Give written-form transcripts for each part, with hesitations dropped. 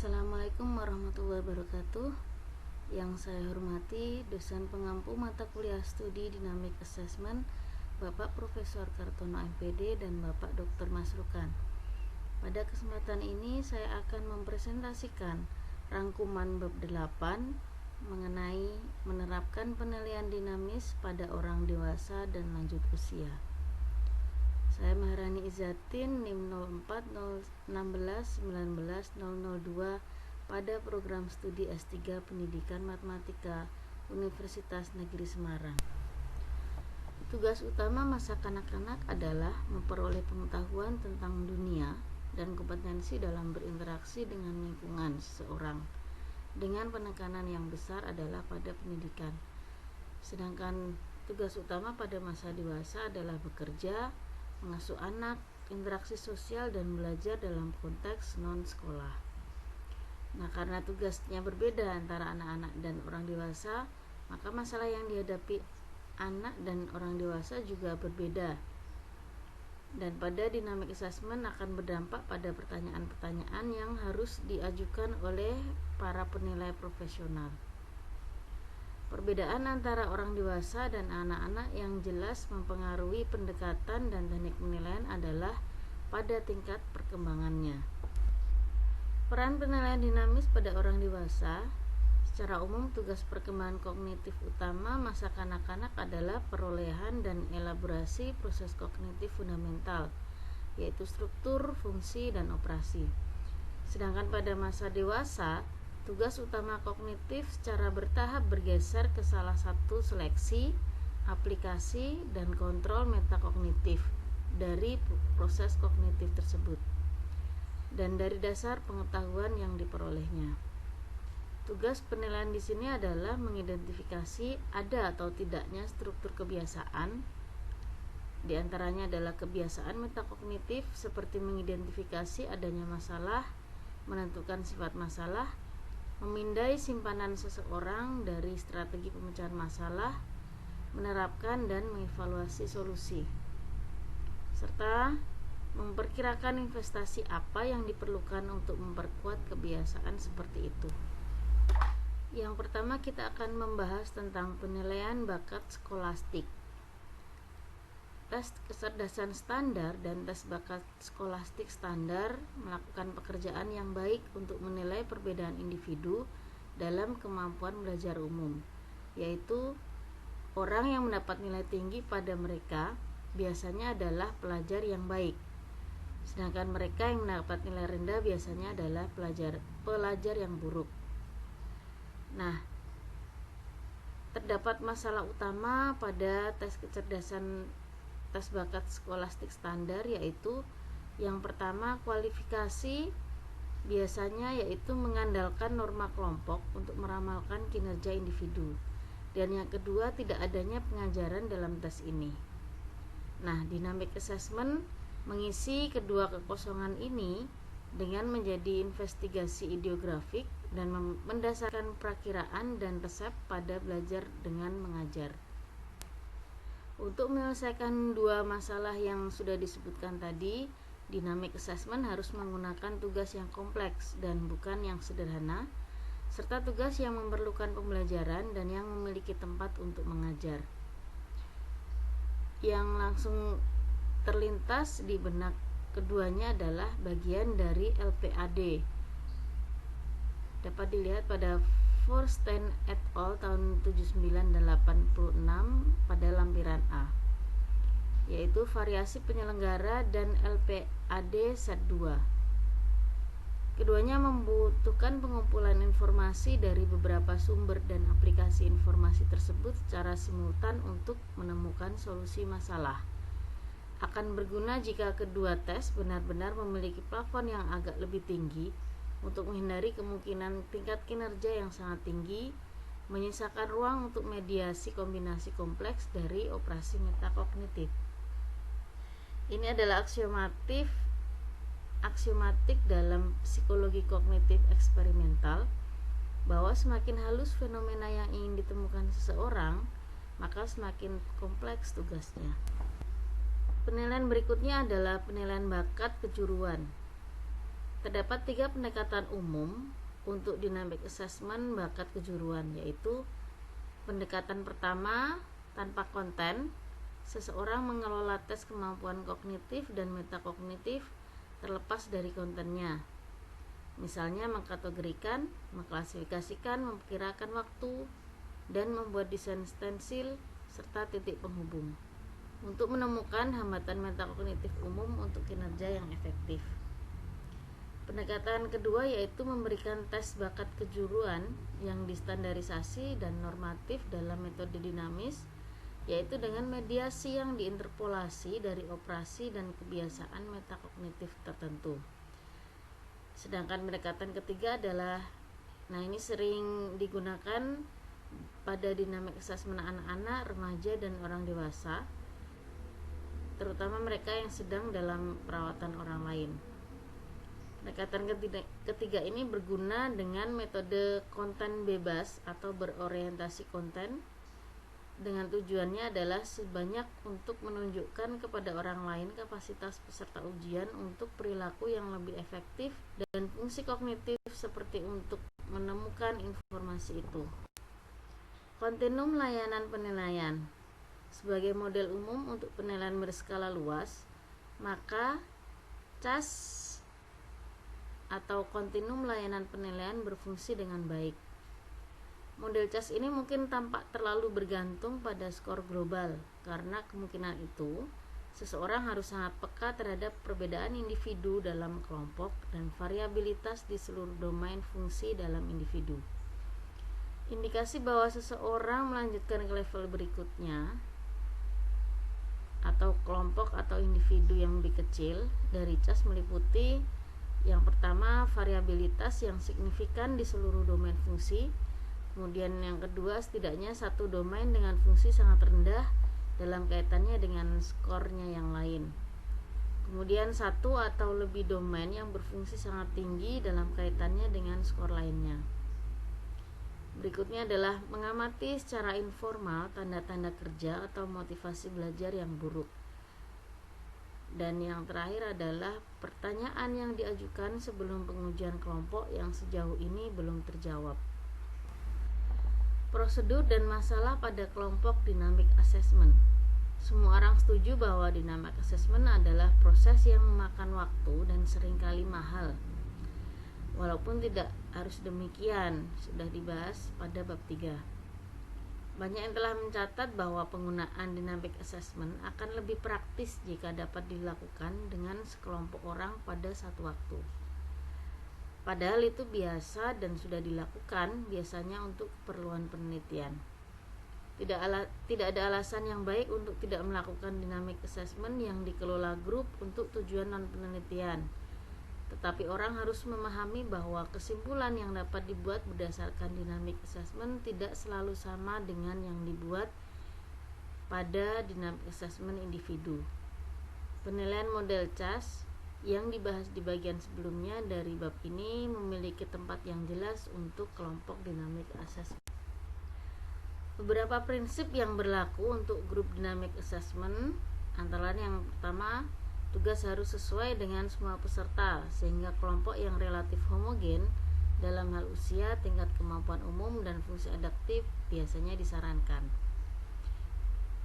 Assalamualaikum warahmatullahi wabarakatuh. Yang saya hormati dosen pengampu mata kuliah studi Dynamic Assessment Bapak Profesor Kartono MPD dan Bapak Dr. Masrukan. Pada kesempatan ini saya akan mempresentasikan rangkuman bab 8 mengenai menerapkan penilaian dinamis pada orang dewasa dan lanjut usia. Saya Maharani Izzatin, NIM 0401619002 pada program studi S3 Pendidikan Matematika Universitas Negeri Semarang. Tugas utama masa kanak-kanak adalah memperoleh pengetahuan tentang dunia dan kompetensi dalam berinteraksi dengan lingkungan seseorang, dengan penekanan yang besar adalah pada pendidikan. Sedangkan tugas utama pada masa dewasa adalah bekerja, mengasuh anak, interaksi sosial, dan belajar dalam konteks non-sekolah. Nah, karena tugasnya berbeda antara anak-anak dan orang dewasa, maka masalah yang dihadapi anak dan orang dewasa juga berbeda. Dan pada dynamic assessment akan berdampak pada pertanyaan-pertanyaan yang harus diajukan oleh para penilai profesional. Perbedaan antara orang dewasa dan anak-anak yang jelas mempengaruhi pendekatan dan teknik penilaian adalah pada tingkat perkembangannya. Peran penilaian dinamis pada orang dewasa, secara umum tugas perkembangan kognitif utama masa kanak-kanak adalah perolehan dan elaborasi proses kognitif fundamental, yaitu struktur, fungsi, dan operasi. Sedangkan pada masa dewasa, tugas utama kognitif secara bertahap bergeser ke salah satu seleksi, aplikasi, dan kontrol metakognitif dari proses kognitif tersebut dan dari dasar pengetahuan yang diperolehnya. Tugas penilaian di sini adalah mengidentifikasi ada atau tidaknya struktur kebiasaan. Di antaranya adalah kebiasaan metakognitif seperti mengidentifikasi adanya masalah, menentukan sifat masalah, memindai simpanan seseorang dari strategi pemecahan masalah, menerapkan dan mengevaluasi solusi, serta memperkirakan investasi apa yang diperlukan untuk memperkuat kebiasaan seperti itu. Yang pertama, kita akan membahas tentang penilaian bakat skolastik. Tes kecerdasan standar dan tes bakat skolastik standar melakukan pekerjaan yang baik untuk menilai perbedaan individu dalam kemampuan belajar umum, yaitu orang yang mendapat nilai tinggi pada mereka biasanya adalah pelajar yang baik, sedangkan mereka yang mendapat nilai rendah biasanya adalah pelajar yang buruk. Nah, terdapat masalah utama pada tes bakat skolastik standar, yaitu yang pertama, kualifikasi biasanya yaitu mengandalkan norma kelompok untuk meramalkan kinerja individu, dan yang kedua, tidak adanya pengajaran dalam tes ini. Nah, dynamic assessment mengisi kedua kekosongan ini dengan menjadi investigasi ideografik dan mendasarkan perakiraan dan resep pada belajar dengan mengajar. Untuk menyelesaikan dua masalah yang sudah disebutkan tadi, dynamic assessment harus menggunakan tugas yang kompleks dan bukan yang sederhana, serta tugas yang memerlukan pembelajaran dan yang memiliki tempat untuk mengajar. Yang langsung terlintas di benak keduanya adalah bagian dari LPAD. Dapat dilihat pada Forsten et al. Tahun 7986 pada lampiran A, yaitu variasi penyelenggara dan LPAD set 2. Keduanya membutuhkan pengumpulan informasi dari beberapa sumber dan aplikasi informasi tersebut secara simultan untuk menemukan solusi masalah. Akan berguna jika kedua tes benar-benar memiliki plafon yang agak lebih tinggi untuk menghindari kemungkinan tingkat kinerja yang sangat tinggi, menyisakan ruang untuk mediasi kombinasi kompleks dari operasi metakognitif. Ini adalah aksiomatik dalam psikologi kognitif eksperimental, bahwa semakin halus fenomena yang ingin ditemukan seseorang, maka semakin kompleks tugasnya. Penilaian berikutnya adalah penilaian bakat kejuruan. Terdapat 3 pendekatan umum untuk dynamic assessment bakat kejuruan, yaitu pendekatan pertama tanpa konten. Seseorang mengelola tes kemampuan kognitif dan metakognitif terlepas dari kontennya. Misalnya mengkategorikan, mengklasifikasikan, memperkirakan waktu, dan membuat desain stensil serta titik penghubung untuk menemukan hambatan metakognitif umum untuk kinerja yang efektif. Pendekatan kedua yaitu memberikan tes bakat kejuruan yang distandarisasi dan normatif dalam metode dinamis, yaitu dengan mediasi yang diinterpolasi dari operasi dan kebiasaan metakognitif tertentu. Sedangkan pendekatan ketiga adalah, ini sering digunakan pada dynamic assessment anak-anak, remaja, dan orang dewasa, terutama mereka yang sedang dalam perawatan orang lain. Pendekatan ketiga ini berguna dengan metode konten bebas atau berorientasi konten, dengan tujuannya adalah sebanyak untuk menunjukkan kepada orang lain kapasitas peserta ujian untuk perilaku yang lebih efektif dan fungsi kognitif seperti untuk menemukan informasi itu. Kontinum layanan penilaian. Sebagai model umum untuk penilaian berskala luas, maka CAS atau kontinum layanan penilaian berfungsi dengan baik. Model CAS ini mungkin tampak terlalu bergantung pada skor global, karena kemungkinan itu seseorang harus sangat peka terhadap perbedaan individu dalam kelompok dan variabilitas di seluruh domain fungsi dalam individu. Indikasi bahwa seseorang melanjutkan ke level berikutnya atau kelompok atau individu yang lebih kecil dari CAS meliputi yang pertama, variabilitas yang signifikan di seluruh domain fungsi. Kemudian yang kedua, setidaknya satu domain dengan fungsi sangat rendah dalam kaitannya dengan skornya yang lain. Kemudian satu atau lebih domain yang berfungsi sangat tinggi dalam kaitannya dengan skor lainnya. Berikutnya adalah mengamati secara informal tanda-tanda kerja atau motivasi belajar yang buruk. Dan yang terakhir adalah pertanyaan yang diajukan sebelum pengujian kelompok yang sejauh ini belum terjawab. Prosedur dan masalah pada kelompok dynamic assessment. Semua orang setuju bahwa dynamic assessment adalah proses yang memakan waktu dan seringkali mahal. Walaupun tidak harus demikian, sudah dibahas pada bab 3. Banyak yang telah mencatat bahwa penggunaan dynamic assessment akan lebih praktis jika dapat dilakukan dengan sekelompok orang pada satu waktu. Padahal itu biasa dan sudah dilakukan biasanya untuk keperluan penelitian. Tidak ada alasan yang baik untuk tidak melakukan dynamic assessment yang dikelola grup untuk tujuan non-penelitian. Tetapi orang harus memahami bahwa kesimpulan yang dapat dibuat berdasarkan dynamic assessment tidak selalu sama dengan yang dibuat pada dynamic assessment individu. Penilaian model CAS yang dibahas di bagian sebelumnya dari bab ini memiliki tempat yang jelas untuk kelompok dynamic assessment. Beberapa prinsip yang berlaku untuk grup dynamic assessment antara lain yang pertama, tugas harus sesuai dengan semua peserta sehingga kelompok yang relatif homogen dalam hal usia, tingkat kemampuan umum, dan fungsi adaptif biasanya disarankan.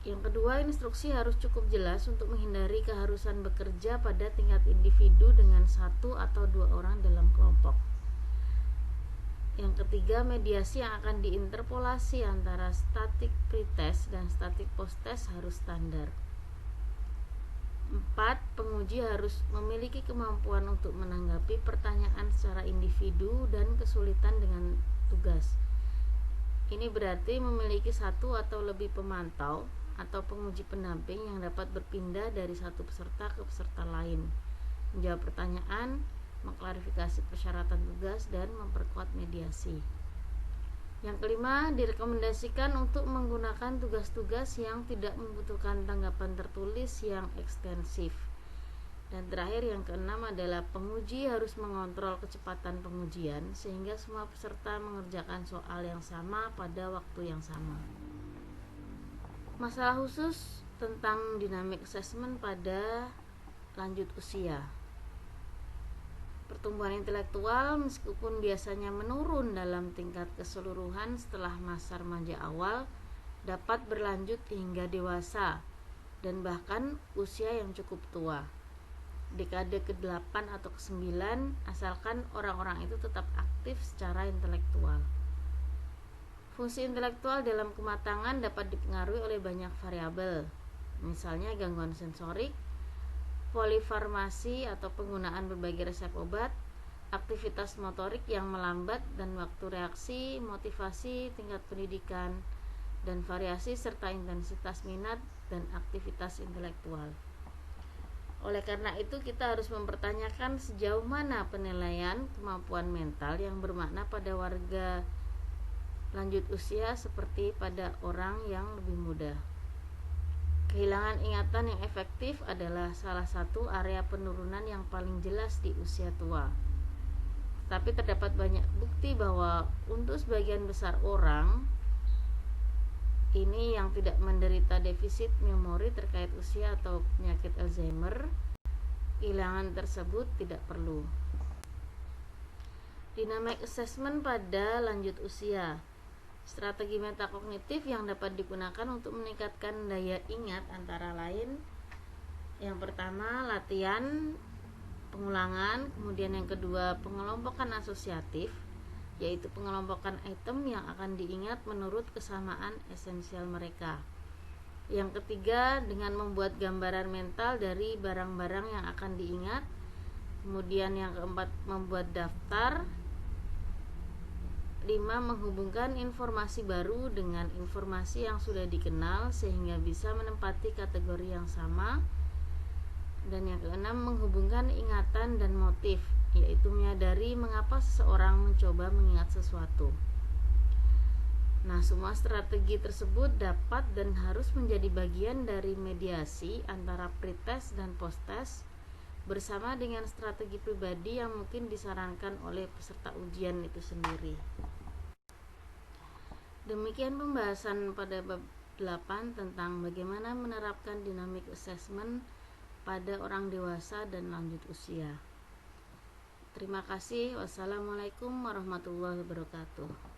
Yang kedua, instruksi harus cukup jelas untuk menghindari keharusan bekerja pada tingkat individu dengan satu atau dua orang dalam kelompok. Yang ketiga, mediasi yang akan diinterpolasi antara static pretest dan static post-test harus standar. 4. Penguji harus memiliki kemampuan untuk menanggapi pertanyaan secara individu dan kesulitan dengan tugas. Ini berarti memiliki satu atau lebih pemantau atau penguji pendamping yang dapat berpindah dari satu peserta ke peserta lain, menjawab pertanyaan, mengklarifikasi persyaratan tugas, dan memperkuat mediasi. Yang kelima, direkomendasikan untuk menggunakan tugas-tugas yang tidak membutuhkan tanggapan tertulis yang ekstensif. Dan terakhir, yang keenam adalah penguji harus mengontrol kecepatan pengujian sehingga semua peserta mengerjakan soal yang sama pada waktu yang sama. Masalah khusus tentang dynamic assessment pada lanjut usia. Pertumbuhan intelektual meskipun biasanya menurun dalam tingkat keseluruhan setelah masa remaja awal, dapat berlanjut hingga dewasa dan bahkan usia yang cukup tua. Dekade ke-8 atau ke-9 asalkan orang-orang itu tetap aktif secara intelektual. Fungsi intelektual dalam kematangan dapat dipengaruhi oleh banyak variabel, misalnya gangguan sensorik, polifarmasi atau penggunaan berbagai resep obat, aktivitas motorik yang melambat dan waktu reaksi, motivasi, tingkat pendidikan, dan variasi serta intensitas minat dan aktivitas intelektual. Oleh karena itu kita harus mempertanyakan sejauh mana penilaian kemampuan mental yang bermakna pada warga lanjut usia seperti pada orang yang lebih muda. Kehilangan ingatan yang efektif adalah salah satu area penurunan yang paling jelas di usia tua. Tapi terdapat banyak bukti bahwa untuk sebagian besar orang ini yang tidak menderita defisit memori terkait usia atau penyakit Alzheimer, kehilangan tersebut tidak perlu. Dynamic assessment pada lanjut usia. Strategi metakognitif yang dapat digunakan untuk meningkatkan daya ingat antara lain: yang pertama, latihan pengulangan, kemudian yang kedua, pengelompokan asosiatif, yaitu pengelompokan item yang akan diingat menurut kesamaan esensial mereka. Yang ketiga, dengan membuat gambaran mental dari barang-barang yang akan diingat. Kemudian yang keempat, membuat daftar. 5. Menghubungkan informasi baru dengan informasi yang sudah dikenal sehingga bisa menempati kategori yang sama. Dan yang keenam, menghubungkan ingatan dan motif, yaitu menyadari mengapa seseorang mencoba mengingat sesuatu. Nah, semua strategi tersebut dapat dan harus menjadi bagian dari mediasi antara pretest dan posttest bersama dengan strategi pribadi yang mungkin disarankan oleh peserta ujian itu sendiri. Demikian pembahasan pada bab 8 tentang bagaimana menerapkan dynamic assessment pada orang dewasa dan lanjut usia. Terima kasih. Wassalamualaikum warahmatullahi wabarakatuh.